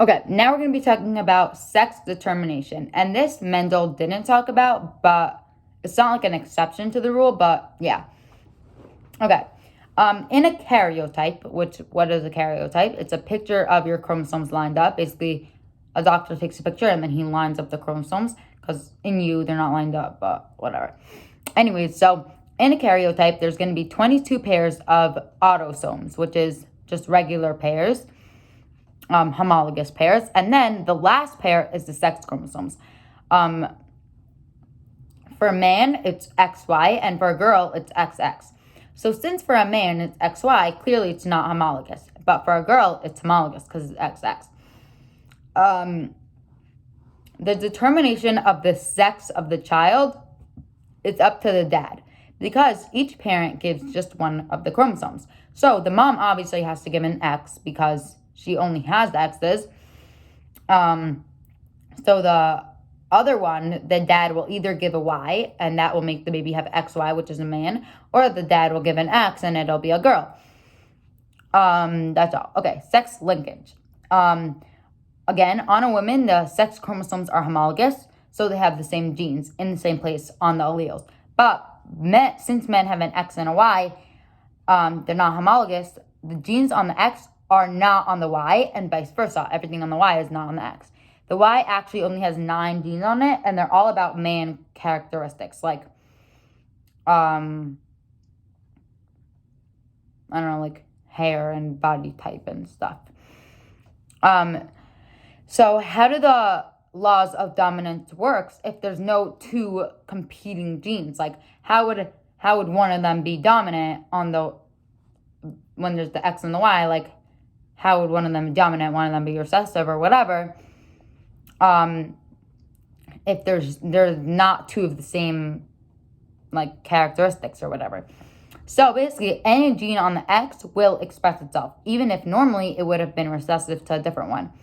Okay, now we're going to be talking about sex determination. And this Mendel didn't talk about, but it's not like an exception to the rule, but yeah. Okay. In a karyotype, what is a karyotype? It's a picture of your chromosomes lined up. Basically, a doctor takes a picture and then he lines up the chromosomes because in you, they're not lined up, but whatever. Anyways, so in a karyotype, there's going to be 22 pairs of autosomes, which is just regular pairs. Homologous pairs, and then the last pair is the sex chromosomes. For a man, it's XY, and for a girl, it's XX. So since for a man it's XY, clearly it's not homologous, but for a girl, it's homologous because it's XX. The determination of the sex of the child is up to the dad because each parent gives just one of the chromosomes. So the mom obviously has to give an X because she only has the X's. So the other one, the dad will either give a Y, and that will make the baby have XY, which is a man, or the dad will give an X, and it'll be a girl. That's all. Okay, sex linkage. Again, on a woman, the sex chromosomes are homologous, so they have the same genes in the same place on the alleles. But since men have an X and a Y, they're not homologous. The genes on the X are not on the Y, and vice versa. Everything on the Y is not on the X. The Y actually only has 9 genes on it, and they're all about man characteristics, like, I don't know, like hair and body type and stuff. So how do the laws of dominance works if there's no two competing genes? Like, how would one of them be dominant when there's the X and the Y? Like, how would one of them be dominant, one of them be recessive or whatever? If there's not two of the same like characteristics or whatever. So basically, any gene on the X will express itself, even if normally it would have been recessive to a different one.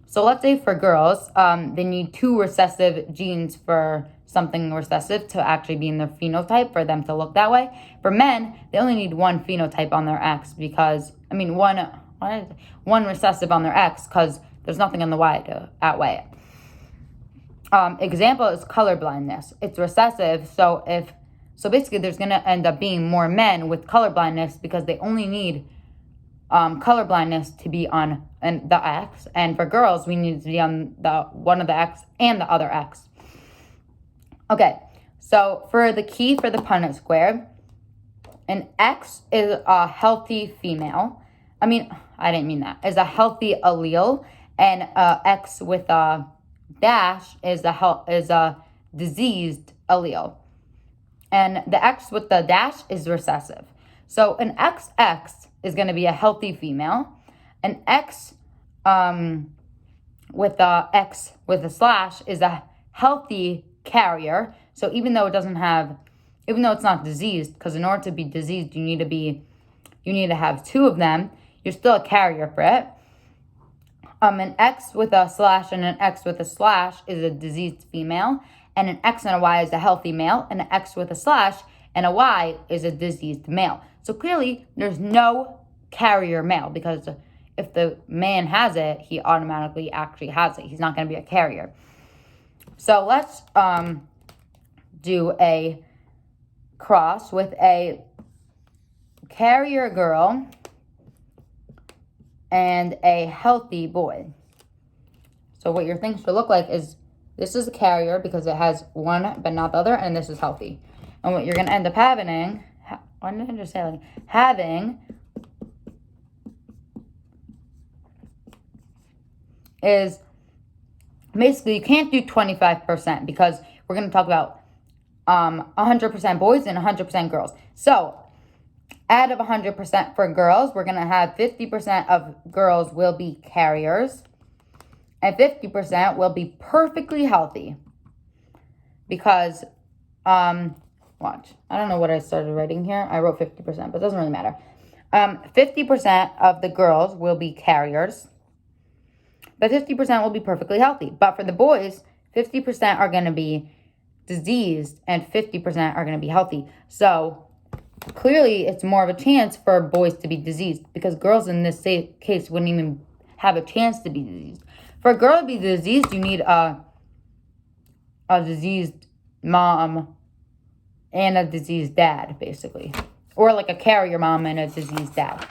So let's say for girls, they need 2 recessive genes for something recessive to actually be in their phenotype for them to look that way. For men, they only need 1 phenotype on their X one recessive on their X because there's nothing on the Y to outweigh it. Example is color blindness. It's recessive, so basically there's going to end up being more men with color blindness because they only need color blindness to be on the X, and for girls we need to be on the one of the X and the other X. Okay, so for the key for the Punnett square, an X is a healthy female. I didn't mean that. Is a healthy allele, and X with a dash is a diseased allele, and the X with the dash is recessive. So an XX is going to be a healthy female. An X with a slash is a healthy carrier. So even though it's not diseased, because in order to be diseased, you need to have 2 of them. You're still a carrier for it. An X with a slash and an X with a slash is a diseased female, and an X and a Y is a healthy male, and an X with a slash and a Y is a diseased male. So clearly, there's no carrier male, because if the man has it, he automatically actually has it. He's not going to be a carrier. So let's do a cross with a carrier girl and a healthy boy. So what your thing should look like is, this is a carrier because it has one but not the other, and this is healthy. And what you're going to end up having is basically you can't do 25% because we're going to talk about 100% boys and 100% girls. So out of 100% for girls, we're going to have 50% of girls will be carriers and 50% will be perfectly healthy. Because, watch, I don't know what I started writing here. I wrote 50%, but it doesn't really matter. 50% of the girls will be carriers, but 50% will be perfectly healthy. But for the boys, 50% are going to be diseased and 50% are going to be healthy. So clearly it's more of a chance for boys to be diseased because girls in this case wouldn't even have a chance to be diseased. For a girl to be diseased, you need a diseased mom and a diseased dad, basically. Or like a carrier mom and a diseased dad.